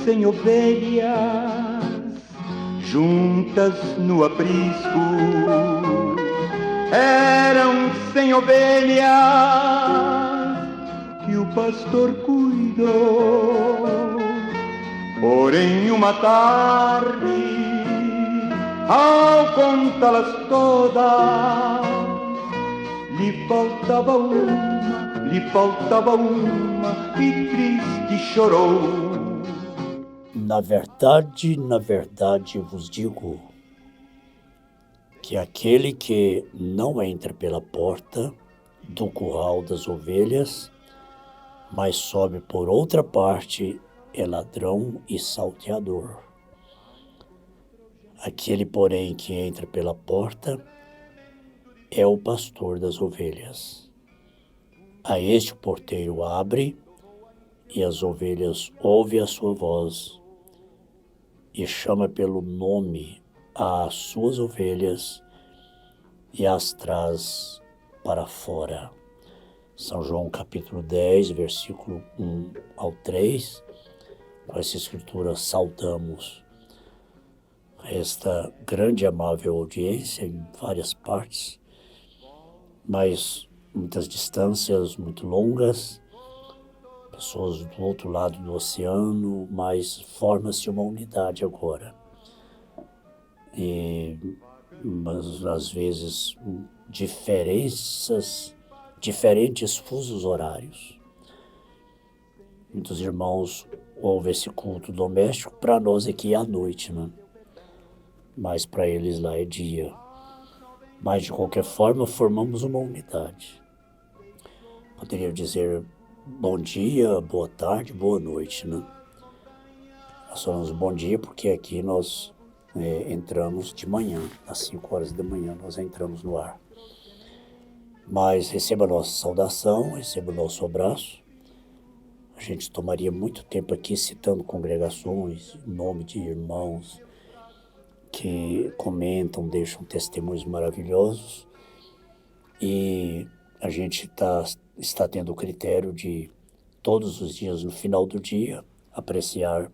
100 ovelhas juntas no aprisco. Eram 100 ovelhas que o pastor cuidou. Porém, uma tarde, ao contá-las todas, lhe faltava uma e triste chorou. Na verdade vos digo que aquele que não entra pela porta do curral das ovelhas, mas sobe por outra parte, é ladrão e salteador. Aquele, porém, que entra pela porta é o pastor das ovelhas. A este o porteiro abre, e as ovelhas ouvem a sua voz, e chama pelo nome as suas ovelhas e as traz para fora. São João capítulo 10, versículo 1 ao 3. Com essa escritura saudamos esta grande e amável audiência em várias partes, mas muitas distâncias muito longas, pessoas do outro lado do oceano, mas forma-se uma unidade agora. Mas às vezes diferentes fusos horários. Muitos irmãos ouvem esse culto doméstico, para nós aqui é à noite, né? Mas para eles lá é dia. Mas de qualquer forma formamos uma unidade. Poderia dizer bom dia, boa tarde, boa noite, né? Nós falamos bom dia porque aqui nós entramos de manhã, às 5 horas da manhã nós entramos no ar. Mas receba a nossa saudação, receba o nosso abraço. A gente tomaria muito tempo aqui citando congregações, em nome de irmãos que comentam, deixam testemunhos maravilhosos. E a gente está tendo o critério de, todos os dias, no final do dia, apreciar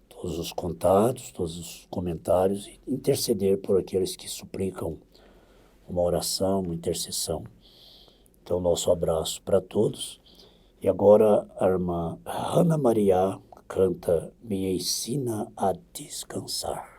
todos os contatos, todos os comentários e interceder por aqueles que suplicam uma oração, uma intercessão. Então, nosso abraço para todos. E agora a irmã Ana Maria canta Me Ensina a Descansar.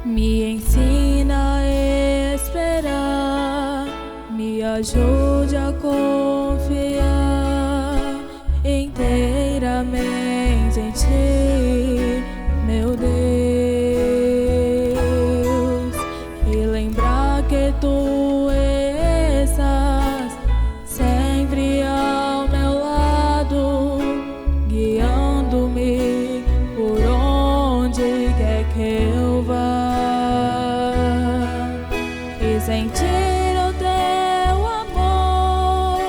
Me ensina a esperar, me ajude a confiar inteiramente em Ti, meu Deus, e lembrar que Tu estás sempre ao meu lado, guiando-me por onde quer que eu vá. Sentir o Teu amor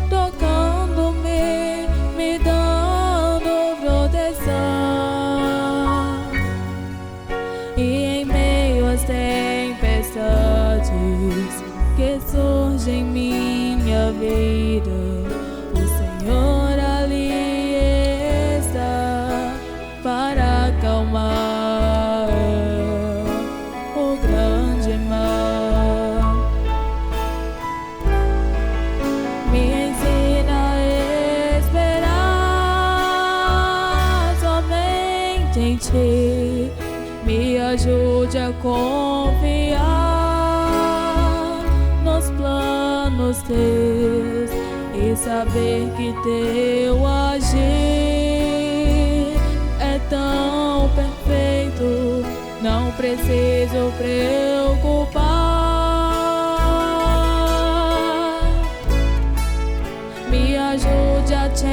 tocando-me, me dando proteção. E em meio às tempestades que surgem em minha vida, o Senhor ali está para acalmar o grande mar. Em Ti, me ajude a confiar nos planos Teus e saber que Teu agir é tão perfeito, não preciso preocupar. Me ajude a Te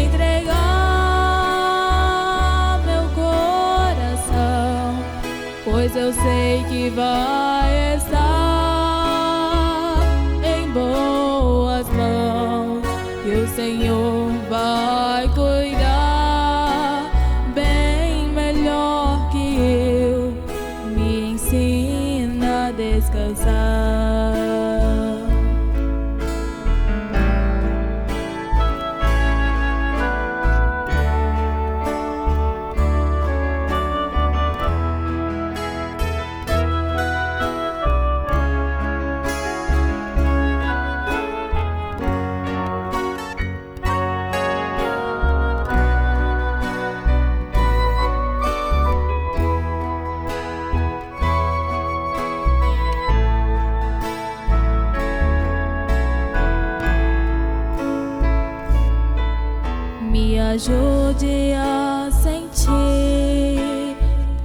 entregar sei que vai estar em boas mãos, que o Senhor vai cuidar bem melhor que eu, me ensina a descansar. Me ajude a sentir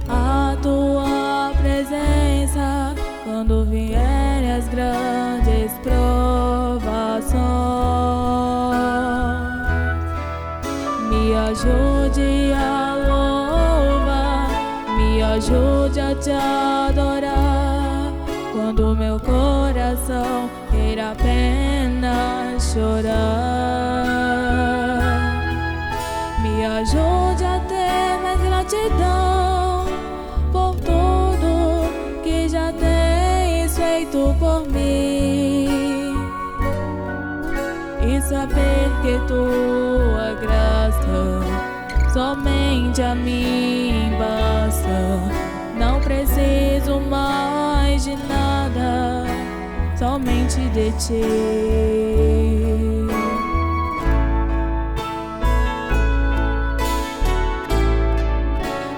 a tua presença quando vierem as grandes provações. Me ajude a louvar, me ajude a te adorar quando meu coração queira apenas chorar. Me ajude a ter mais gratidão por tudo que já tens feito por mim, e saber que tua graça somente a mim basta. Não preciso mais de nada, somente de ti.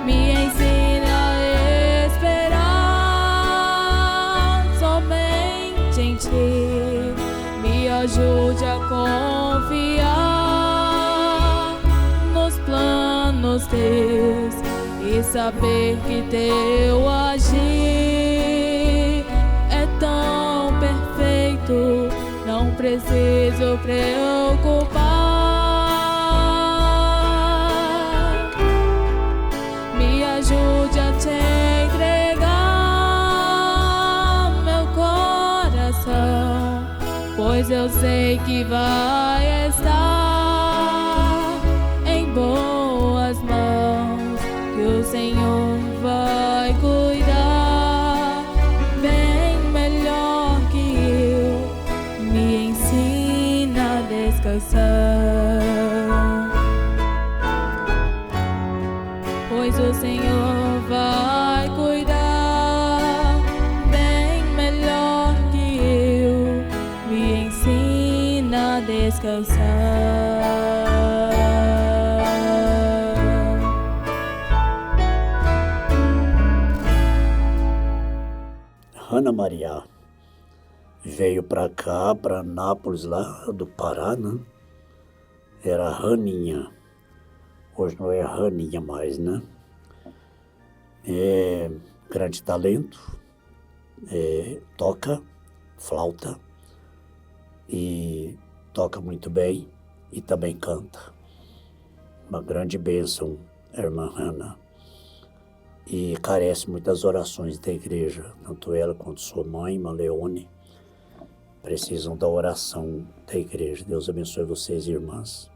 Me ensina a esperar somente em ti. Me ajude a confiar nos planos teus e saber que teu agir é tão perfeito. Não preciso preocupar. Me ajude a te entregar meu coração, pois eu sei que vai estar em boas mãos, que o Senhor vai cuidar bem melhor que eu, me ensina a descansar. Pois o Senhor vai cuidar bem melhor que eu, me ensina a descansar. Ana Maria veio para cá, para Nápoles, lá do Pará, né? Era Raninha. Hoje não é Raninha mais, né? É grande talento, toca flauta e toca muito bem e também canta. Uma grande bênção, a irmã Hannah. E carece muitas orações da igreja, tanto ela quanto sua mãe, irmã Leone, precisam da oração da igreja. Deus abençoe vocês, irmãs.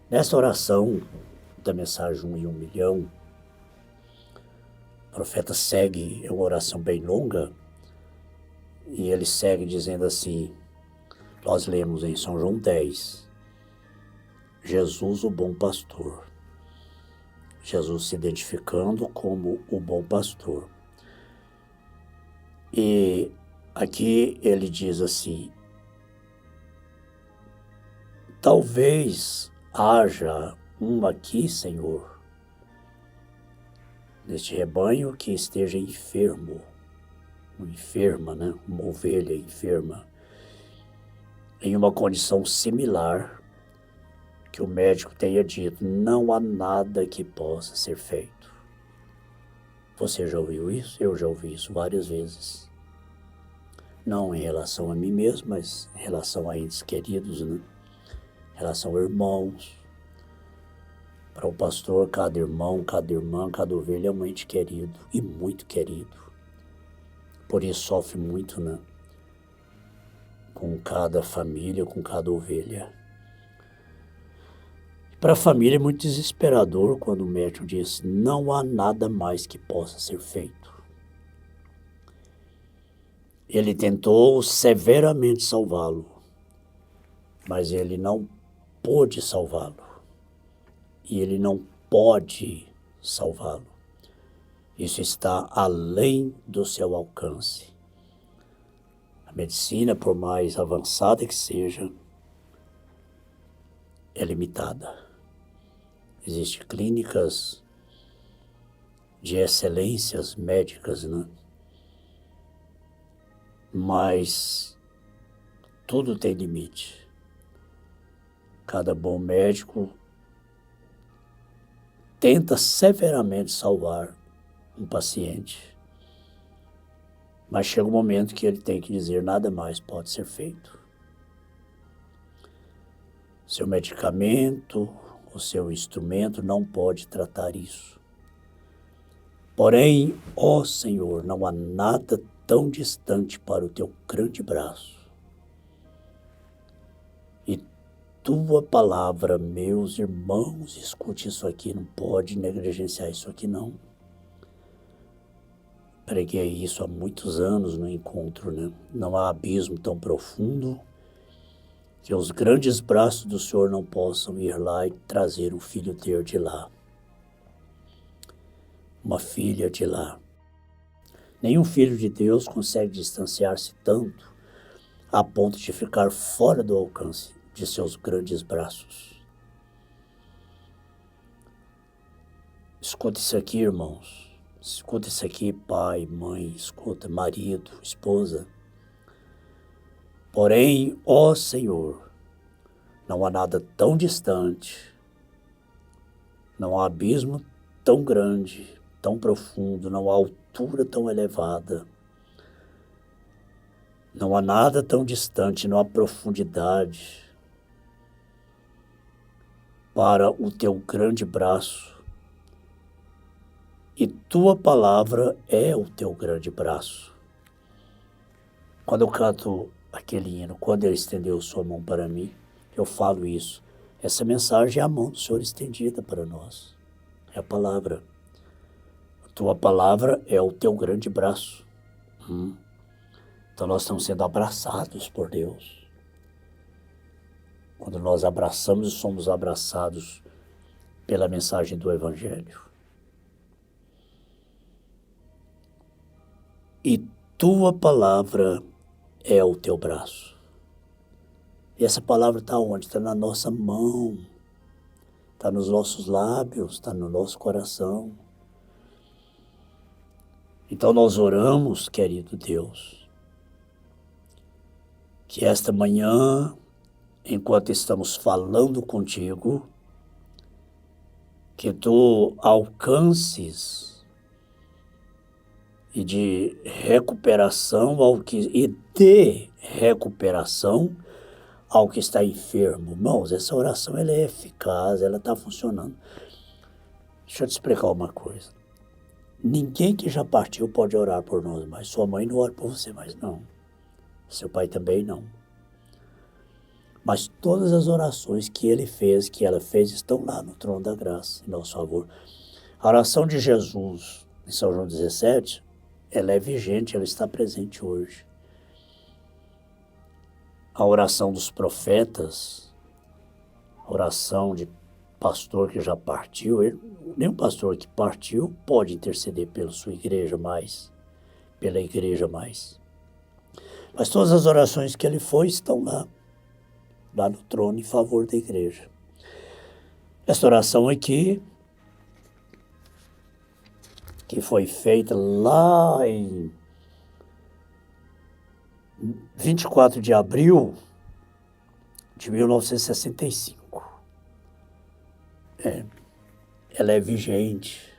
Nessa oração da mensagem 1 em 1 milhão, o profeta segue, é uma oração bem longa, e ele segue dizendo assim, nós lemos em São João 10, Jesus o bom pastor. Jesus se identificando como o bom pastor. E aqui ele diz assim, talvez haja um aqui, Senhor, neste rebanho que esteja enfermo, uma enferma, né? Uma ovelha enferma, em uma condição similar, que o médico tenha dito, não há nada que possa ser feito. Você já ouviu isso? Eu já ouvi isso várias vezes. Não em relação a mim mesmo, mas em relação a entes queridos, né? Em relação a irmãos. Para o pastor, cada irmão, cada irmã, cada ovelha é um ente querido e muito querido. por isso sofre muito, né? Com cada família, com cada ovelha. Para a família é muito desesperador quando o médium diz: não há nada mais que possa ser feito. Ele tentou severamente salvá-lo, mas ele não pôde salvá-lo. E ele não pode salvá-lo. Isso está além do seu alcance. A medicina, por mais avançada que seja, é limitada. Existem clínicas de excelências médicas, né? Mas tudo tem limite. Cada bom médico tenta severamente salvar um paciente, mas chega um momento que ele tem que dizer: nada mais pode ser feito. Seu medicamento, o seu instrumento não pode tratar isso. Porém, ó Senhor, não há nada tão distante para o teu grande braço. E tua palavra, meus irmãos, escute isso aqui, não pode negligenciar isso aqui não. Preguei isso há muitos anos no encontro, né? Não há abismo tão profundo que os grandes braços do Senhor não possam ir lá e trazer o filho teu de lá. Uma filha de lá. Nenhum filho de Deus consegue distanciar-se tanto a ponto de ficar fora do alcance de seus grandes braços. Escuta isso aqui, irmãos. Escuta isso aqui, pai, mãe, escuta, marido, esposa. Porém, ó Senhor, não há nada tão distante, não há abismo tão grande, tão profundo, não há altura tão elevada, não há nada tão distante, não há profundidade para o teu grande braço. E tua palavra é o teu grande braço. Quando eu canto aquele hino, quando ele estendeu sua mão para mim, eu falo isso. Essa mensagem é a mão do Senhor estendida para nós. É a palavra. A tua palavra é o teu grande braço. Então nós estamos sendo abraçados por Deus. Quando nós abraçamos e somos abraçados pela mensagem do Evangelho. E tua palavra é o teu braço. E essa palavra está onde? Está na nossa mão. Está nos nossos lábios, está no nosso coração. Então nós oramos, querido Deus, que esta manhã, enquanto estamos falando contigo, que tu alcances e de recuperação e de recuperação ao que está enfermo. Irmãos, essa oração ela é eficaz, ela está funcionando. Deixa eu te explicar uma coisa. Ninguém que já partiu pode orar por nós mais. Sua mãe não ora por você mais, não. Seu pai também não. Mas todas as orações que ele fez, que ela fez, estão lá no trono da graça, em nosso favor. A oração de Jesus, em São João 17, ela é vigente, ela está presente hoje. A oração dos profetas, a oração de pastor que já partiu, nenhum pastor que partiu pode interceder pela sua igreja mais, pela igreja mais. Mas todas as orações que ele foi estão lá no trono em favor da igreja. Esta oração aqui, que foi feita lá em 24 de abril de 1965. Ela é vigente.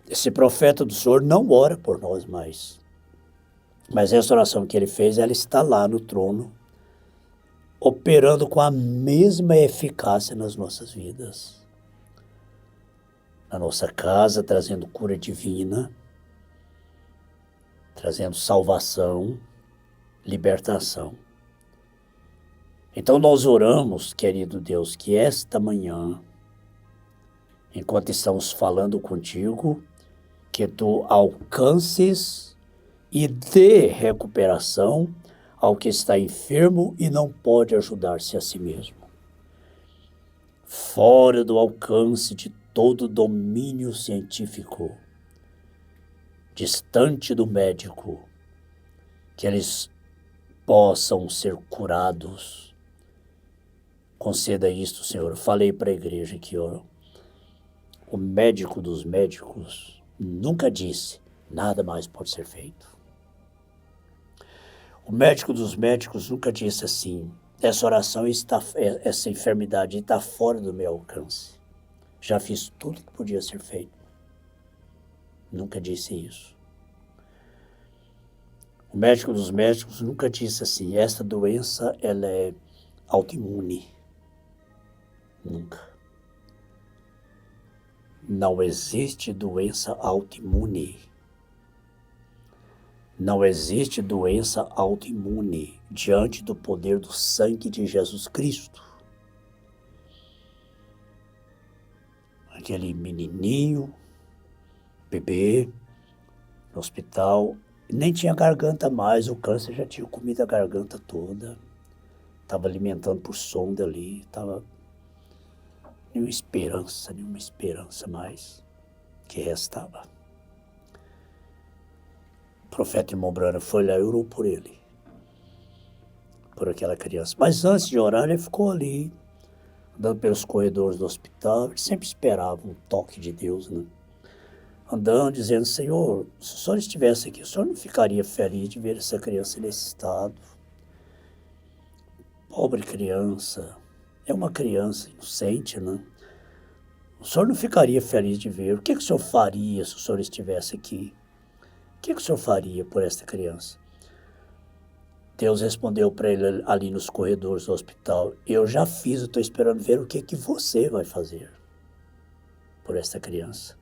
Esse profeta do Senhor não ora por nós mais. Mas essa oração que ele fez, ela está lá no trono, operando com a mesma eficácia nas nossas vidas. Na nossa casa, trazendo cura divina, trazendo salvação, libertação. Então nós oramos, querido Deus, que esta manhã, enquanto estamos falando contigo, que tu alcances e dê recuperação ao que está enfermo e não pode ajudar-se a si mesmo. Fora do alcance de todo domínio científico, distante do médico, que eles possam ser curados. Conceda isto, Senhor. Eu falei para a igreja que o médico dos médicos nunca disse nada mais pode ser feito. O médico dos médicos nunca disse assim, essa oração essa enfermidade está fora do meu alcance. Já fiz tudo que podia ser feito. Nunca disse isso. O médico dos médicos nunca disse assim, essa doença ela é autoimune. Nunca. Não existe doença autoimune. Não existe doença autoimune diante do poder do sangue de Jesus Cristo. Aquele menininho, bebê, no hospital, nem tinha garganta mais, o câncer já tinha comido a garganta toda. Estava alimentando por sonda ali, estava nenhuma esperança mais que restava. O profeta irmão Branham foi lá e orou por ele, por aquela criança. Mas antes de orar, ele ficou ali, andando pelos corredores do hospital. Ele sempre esperava um toque de Deus, né? Andando, dizendo, Senhor, se o Senhor estivesse aqui, o Senhor não ficaria feliz de ver essa criança nesse estado? Pobre criança, é uma criança inocente, né? O Senhor não ficaria feliz de ver. O que o Senhor faria se o Senhor estivesse aqui? O que o Senhor faria por esta criança? Deus respondeu para ele ali nos corredores do hospital, eu já fiz, eu estou esperando ver o que você vai fazer por esta criança.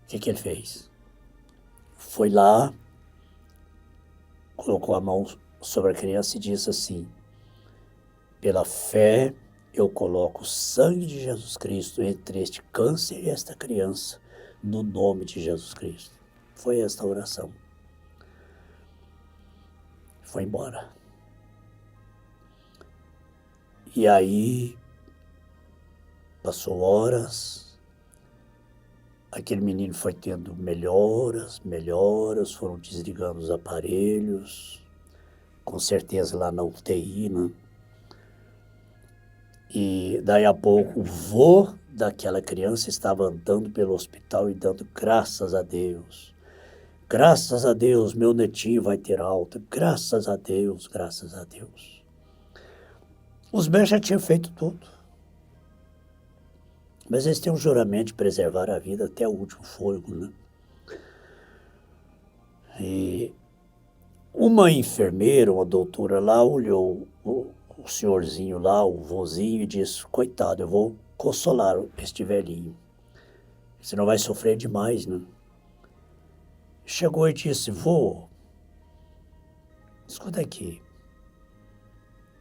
O que ele fez? Foi lá, colocou a mão sobre a criança e disse assim, pela fé eu coloco o sangue de Jesus Cristo entre este câncer e esta criança, no nome de Jesus Cristo. Foi esta a oração. Foi embora. E aí, passou horas, aquele menino foi tendo melhoras, foram desligando os aparelhos, com certeza lá na UTI, né? E daí a pouco o vô daquela criança estava andando pelo hospital e dando graças a Deus. Graças a Deus, meu netinho vai ter alta. Graças a Deus, graças a Deus. Os médicos já tinham feito tudo. Mas eles têm um juramento de preservar a vida até o último fôlego, né? E uma enfermeira, uma doutora lá, olhou o senhorzinho lá, o vozinho, e disse, coitado, eu vou consolar este velhinho. Você não vai sofrer demais, né? Chegou e disse, vô, escuta aqui,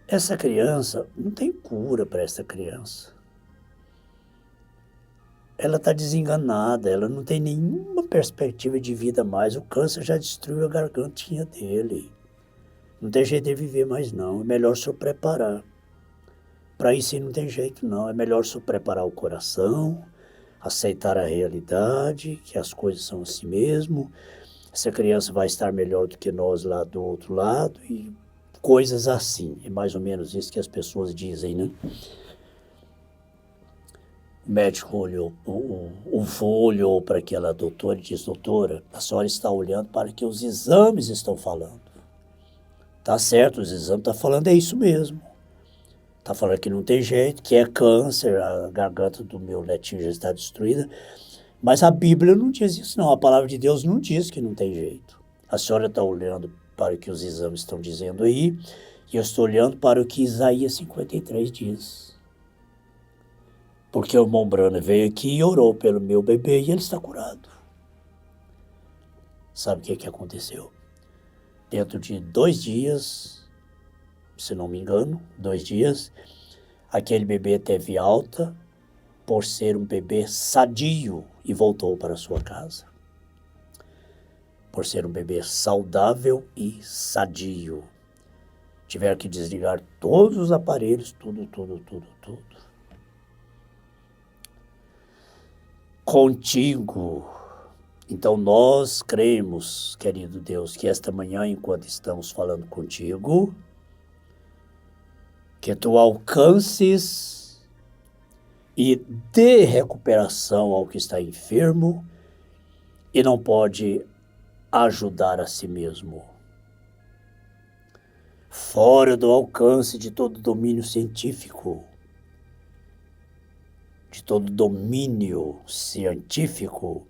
essa criança, não tem cura para essa criança. Ela está desenganada, ela não tem nenhuma perspectiva de vida mais, o câncer já destruiu a gargantinha dele. Não tem jeito de viver mais não, é melhor o senhor preparar. Para isso não tem jeito não, é melhor o senhor preparar o coração, aceitar a realidade, que as coisas são assim mesmo. Essa criança vai estar melhor do que nós lá do outro lado e coisas assim. É mais ou menos isso que as pessoas dizem, né? O médico olhou, o vô olhou para aquela doutora e disse, doutora, a senhora está olhando para o que os exames estão falando. Tá certo, os exames estão falando, é isso mesmo. Está falando que não tem jeito, que é câncer, a garganta do meu netinho já está destruída. Mas a Bíblia não diz isso não, a palavra de Deus não diz que não tem jeito. A senhora está olhando para o que os exames estão dizendo aí, e eu estou olhando para o que Isaías 53 diz. Porque o irmão Mombrana veio aqui e orou pelo meu bebê e ele está curado. Sabe o que aconteceu? Dentro de 2 dias, se não me engano, 2 dias, aquele bebê teve alta por ser um bebê sadio e voltou para sua casa. Por ser um bebê saudável e sadio. Tiveram que desligar todos os aparelhos, tudo. Contigo. Então nós cremos, querido Deus, que esta manhã, enquanto estamos falando contigo, que tu alcances e dê recuperação ao que está enfermo e não pode ajudar a si mesmo. Fora do alcance de todo domínio científico, de todo domínio científico,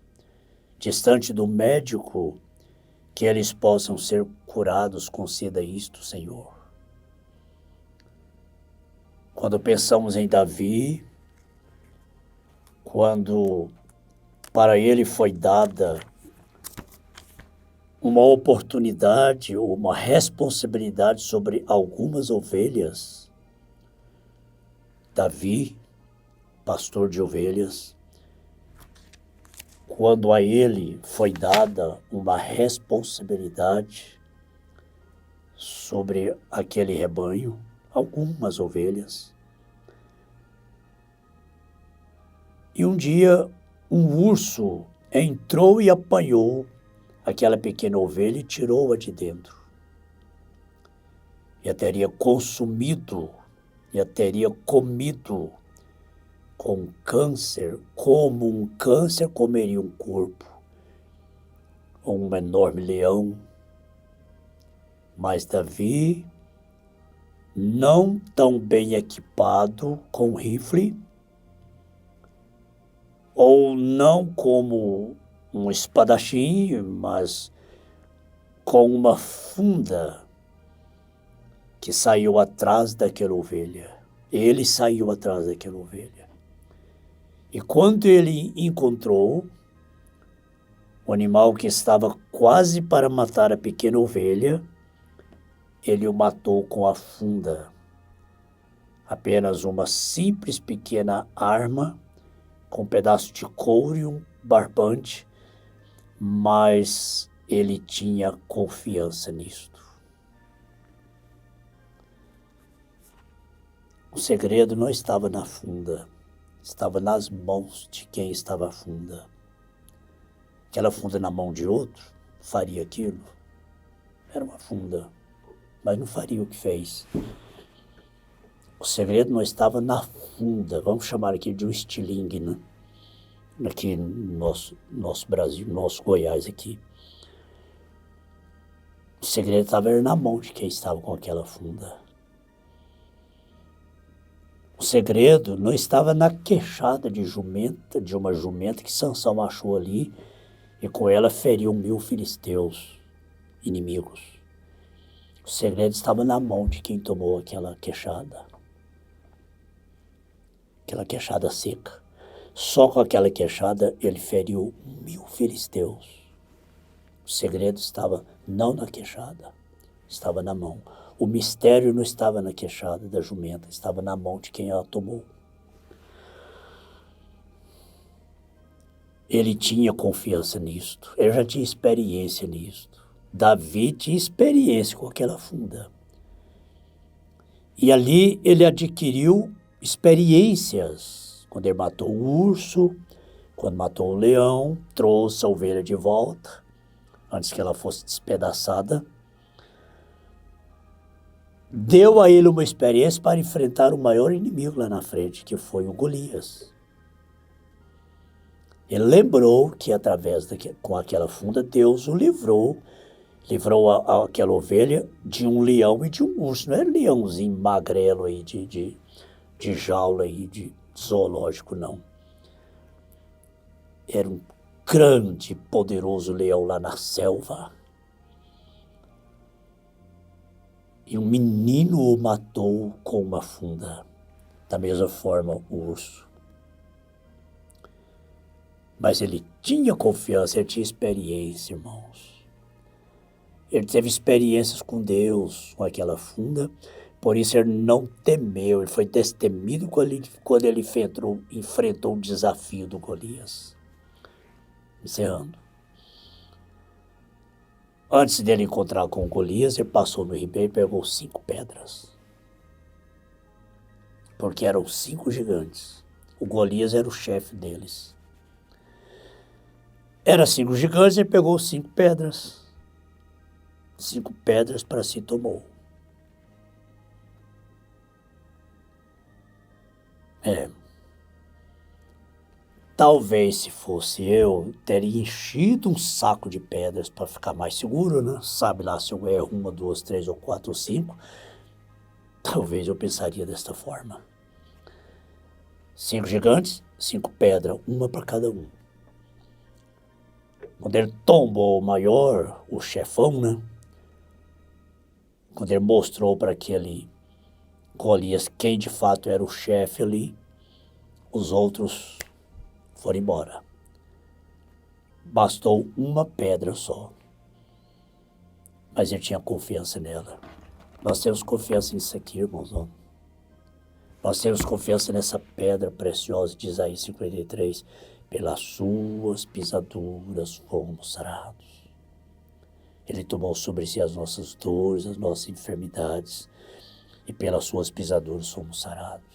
distante do médico, que eles possam ser curados, conceda isto, Senhor. Quando pensamos em Davi, quando para ele foi dada uma oportunidade, uma responsabilidade sobre algumas ovelhas, Davi, pastor de ovelhas, quando a ele foi dada uma responsabilidade sobre aquele rebanho, algumas ovelhas, e um dia um urso entrou e apanhou aquela pequena ovelha e tirou-a de dentro. E a teria consumido, e a teria comido com câncer, como um câncer comeria um corpo, ou um enorme leão. Mas Davi, não tão bem equipado com rifle, ou não como um espadachim, mas com uma funda que saiu atrás daquela ovelha. Ele saiu atrás daquela ovelha. E quando ele encontrou o animal que estava quase para matar a pequena ovelha, ele o matou com a funda. Apenas uma simples pequena arma, com um pedaço de couro e um barbante, mas ele tinha confiança nisto. O segredo não estava na funda, estava nas mãos de quem estava a funda. Aquela funda na mão de outro faria aquilo? Era uma funda, mas não faria o que fez. O segredo não estava na funda, vamos chamar aqui de um estilingue, né? Aqui no nosso Brasil, nosso Goiás aqui. O segredo estava na mão de quem estava com aquela funda. O segredo não estava na queixada de uma jumenta que Sansão achou ali e com ela feriu 1000 filisteus inimigos. O segredo estava na mão de quem tomou aquela queixada seca. Só com aquela queixada ele feriu 1000 filisteus. O segredo estava não na queixada, estava na mão. O mistério não estava na queixada da jumenta, estava na mão de quem ela tomou. Ele tinha confiança nisto, ele já tinha experiência nisto. Davi tinha experiência com aquela funda. E ali ele adquiriu experiências. Quando ele matou o urso, quando matou o leão, trouxe a ovelha de volta, antes que ela fosse despedaçada. Deu a ele uma experiência para enfrentar o maior inimigo lá na frente, que foi o Golias. Ele lembrou que com aquela funda Deus o livrou aquela ovelha de um leão e de um urso. Não era leãozinho magrelo aí de jaula aí, de zoológico, não. Era um grande, poderoso leão lá na selva. E um menino o matou com uma funda. Da mesma forma, o urso. Mas ele tinha confiança, ele tinha experiência, irmãos. Ele teve experiências com Deus, com aquela funda, por isso ele não temeu, ele foi destemido quando ele enfrentou o desafio do Golias. Encerrando. Antes dele encontrar com o Golias, ele passou no ribeiro e pegou 5 pedras. Porque eram 5 gigantes. O Golias era o chefe deles. Eram 5 gigantes, ele pegou 5 pedras. 5 pedras para si tomou. Talvez se fosse eu, teria enchido um saco de pedras para ficar mais seguro, né? Sabe lá se eu erro 1, 2, 3 ou 4 ou 5. Talvez eu pensaria desta forma. 5 gigantes, 5 pedras, uma para cada um. Quando ele tombou o maior, o chefão, né? Quando ele mostrou para aquele Golias quem de fato era o chefe ali, os outros foram embora. Bastou uma pedra só. Mas ele tinha confiança nela. Nós temos confiança nisso aqui, irmãos. Ó. Nós temos confiança nessa pedra preciosa de Isaías 53. Pelas suas pisaduras fomos sarados. Ele tomou sobre si as nossas dores, as nossas enfermidades. E pelas suas pisaduras fomos sarados.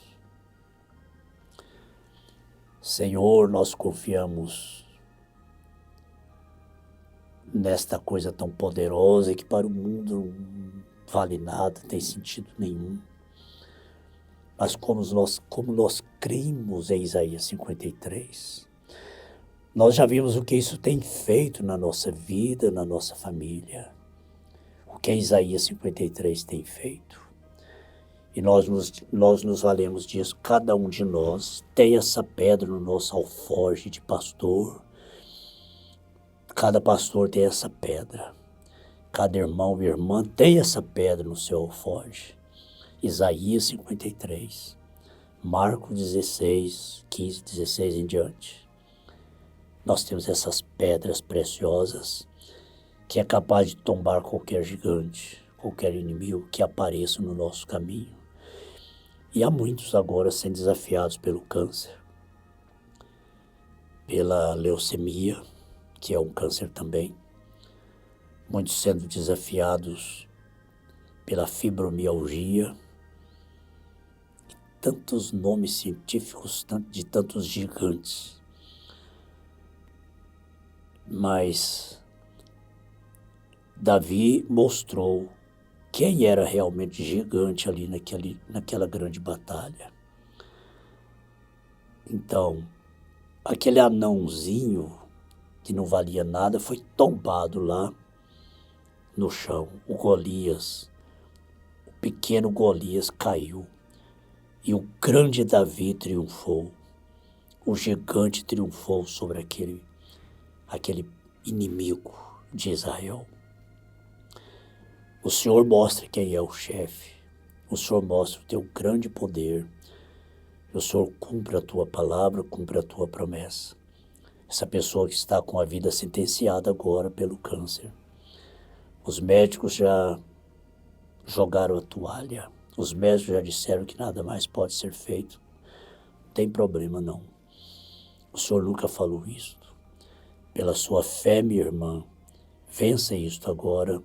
Senhor, nós confiamos nesta coisa tão poderosa que para o mundo não vale nada, não tem sentido nenhum. Mas como nós cremos em Isaías 53, nós já vimos o que isso tem feito na nossa vida, na nossa família. O que Isaías 53 tem feito. E nós nos valemos disso. Cada um de nós tem essa pedra no nosso alforje de pastor. Cada pastor tem essa pedra. Cada irmão e irmã tem essa pedra no seu alforje. Isaías 53, Marcos 16, 15, 16 em diante. Nós temos essas pedras preciosas que é capaz de tombar qualquer gigante, qualquer inimigo que apareça no nosso caminho. E há muitos agora sendo desafiados pelo câncer, pela leucemia, que é um câncer também. Muitos sendo desafiados pela fibromialgia. Tantos nomes científicos de tantos gigantes. Mas Davi mostrou quem era realmente gigante ali naquela grande batalha. Então, aquele anãozinho que não valia nada foi tombado lá no chão. O Golias, o pequeno Golias caiu. E o grande Davi triunfou. O gigante triunfou sobre aquele inimigo de Israel. O Senhor mostra quem é o chefe. O Senhor mostra o teu grande poder. O Senhor cumpre a tua palavra, cumpre a tua promessa. Essa pessoa que está com a vida sentenciada agora pelo câncer. Os médicos já jogaram a toalha. Os médicos já disseram que nada mais pode ser feito. Não tem problema não. O Senhor nunca falou isto. Pela sua fé, minha irmã, vença isto agora.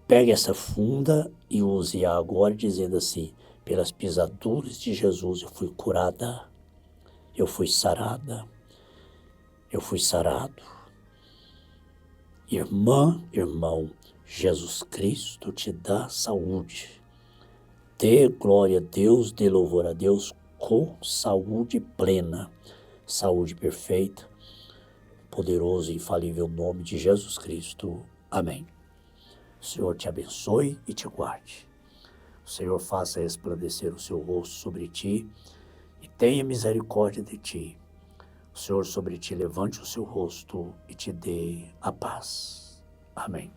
Pegue essa funda e use-a agora, dizendo assim: pelas pisaduras de Jesus eu fui curada, eu fui sarada, eu fui sarado. Irmã, irmão, Jesus Cristo te dá saúde. Dê glória a Deus, dê louvor a Deus com saúde plena, saúde perfeita, poderoso e infalível nome de Jesus Cristo. Amém. O Senhor te abençoe e te guarde. O Senhor faça resplandecer o seu rosto sobre ti e tenha misericórdia de ti. O Senhor sobre ti levante o seu rosto e te dê a paz. Amém.